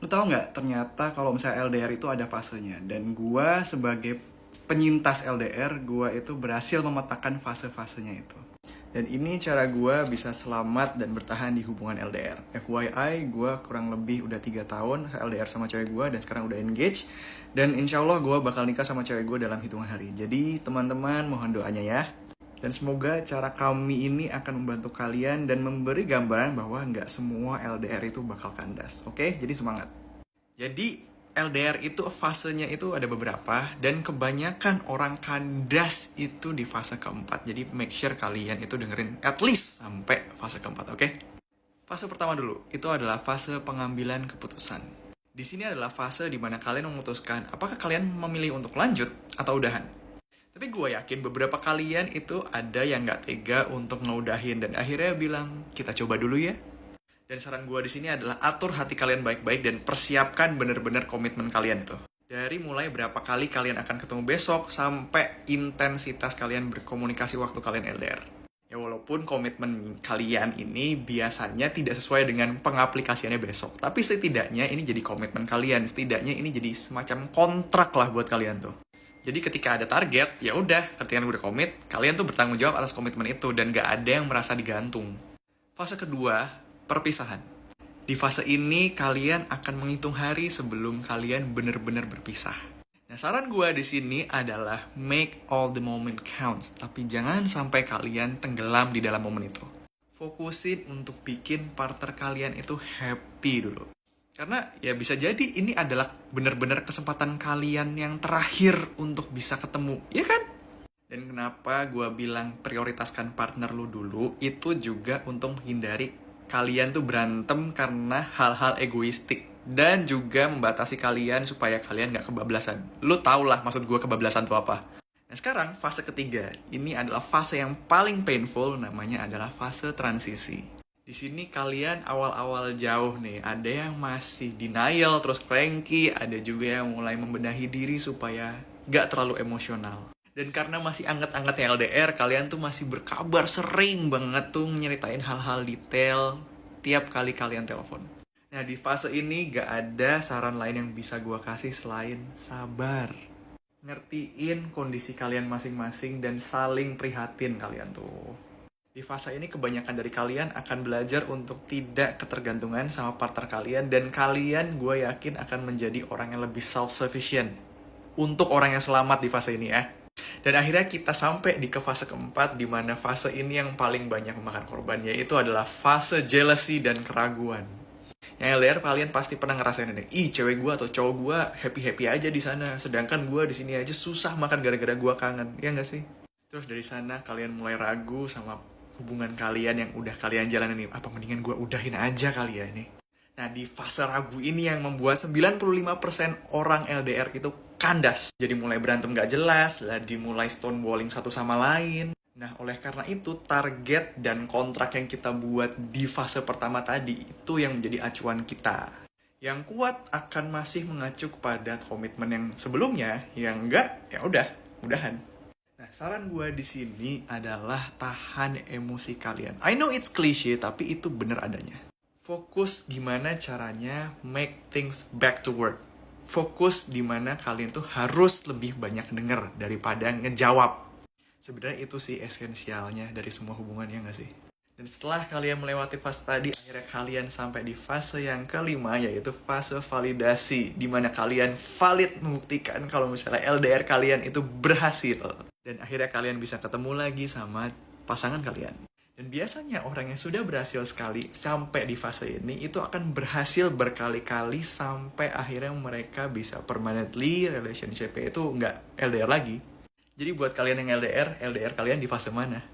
Lu tau nggak, ternyata kalau misalnya LDR itu ada fasenya. Dan gua sebagai penyintas LDR, gua itu berhasil memetakan fase-fasenya itu. Dan ini cara gua bisa selamat dan bertahan di hubungan LDR. FYI, gua kurang lebih udah 3 tahun LDR sama cewek gua dan sekarang udah engage. Dan insya Allah gua bakal nikah sama cewek gua dalam hitungan hari. Jadi teman-teman mohon doanya ya. Dan semoga cara kami ini akan membantu kalian dan memberi gambaran bahwa nggak semua LDR itu bakal kandas. Oke, jadi semangat. Jadi LDR itu fasenya itu ada beberapa dan kebanyakan orang kandas itu di fase keempat. Jadi make sure kalian itu dengerin at least sampai fase keempat, oke? Fase pertama dulu, itu adalah fase pengambilan keputusan. Di sini adalah fase di mana kalian memutuskan apakah kalian memilih untuk lanjut atau udahan. Tapi gue yakin beberapa kalian itu ada yang nggak tega untuk ngeudahin dan akhirnya bilang kita coba dulu ya. Dan saran gue di sini adalah atur hati kalian baik-baik dan persiapkan bener-bener komitmen kalian itu. Dari mulai berapa kali kalian akan ketemu besok sampai intensitas kalian berkomunikasi waktu kalian LDR. Ya walaupun komitmen kalian ini biasanya tidak sesuai dengan pengaplikasiannya besok, tapi setidaknya ini jadi komitmen kalian, setidaknya ini jadi semacam kontrak lah buat kalian tuh. Jadi ketika ada target, ya udah, ketika udah komit, kalian tuh bertanggung jawab atas komitmen itu dan gak ada yang merasa digantung. Fase kedua, perpisahan. Di fase ini kalian akan menghitung hari sebelum kalian benar-benar berpisah. Nah, saran gue di sini adalah make all the moment counts, tapi jangan sampai kalian tenggelam di dalam momen itu. Fokusin untuk bikin partner kalian itu happy dulu. Karena ya bisa jadi ini adalah benar-benar kesempatan kalian yang terakhir untuk bisa ketemu, ya kan? Dan kenapa gue bilang prioritaskan partner lu dulu, itu juga untuk menghindari kalian tuh berantem karena hal-hal egoistik. Dan juga membatasi kalian supaya kalian gak kebablasan. Lu tau lah maksud gue kebablasan itu apa. Nah sekarang fase ketiga, ini adalah fase yang paling painful, namanya adalah fase transisi. Di sini kalian awal-awal jauh nih, ada yang masih denial terus cranky, ada juga yang mulai membenahi diri supaya gak terlalu emosional. Dan karena masih anget-angetnya LDR, kalian tuh masih berkabar sering banget tuh nyeritain hal-hal detail tiap kali kalian telepon. Nah di fase ini gak ada saran lain yang bisa gue kasih selain sabar. Ngertiin kondisi kalian masing-masing dan saling prihatin kalian tuh. Di fase ini kebanyakan dari kalian akan belajar untuk tidak ketergantungan sama partner kalian dan kalian gue yakin akan menjadi orang yang lebih self-sufficient untuk orang yang selamat di fase ini ya. Dan akhirnya kita sampai ke fase keempat di mana fase ini yang paling banyak memakan korban, yaitu adalah fase jealousy dan keraguan. Yang LDR kalian pasti pernah ngerasain ini. Ih, cewek gue atau cowok gue happy-happy aja di sana, sedangkan gue di sini aja susah makan gara-gara gue kangen. Ya nggak sih? Terus dari sana kalian mulai ragu sama hubungan kalian yang udah kalian jalanin ini. Apa mendingan gue udahin aja kali ya ini. Nah di fase ragu ini yang membuat 95% orang LDR itu kandas. Jadi mulai berantem gak jelas, lah dimulai stonewalling satu sama lain. Nah oleh karena itu target dan kontrak yang kita buat di fase pertama tadi itu yang menjadi acuan kita. Yang kuat akan masih mengacu kepada komitmen yang sebelumnya, yang enggak ya udahan. Nah, saran gue di sini adalah tahan emosi kalian. I know it's cliche, tapi itu bener adanya. Fokus gimana caranya make things back to work. Fokus dimana kalian tuh harus lebih banyak denger daripada ngejawab. Sebenarnya itu sih esensialnya dari semua hubungan, ya nggak sih? Dan setelah kalian melewati fase tadi, akhirnya kalian sampai di fase yang kelima, yaitu fase validasi. Dimana kalian valid membuktikan kalau misalnya LDR kalian itu berhasil. Dan akhirnya kalian bisa ketemu lagi sama pasangan kalian. Dan biasanya orang yang sudah berhasil sekali sampai di fase ini, itu akan berhasil berkali-kali sampai akhirnya mereka bisa permanently relationship itu nggak LDR lagi. Jadi buat kalian yang LDR kalian di fase mana?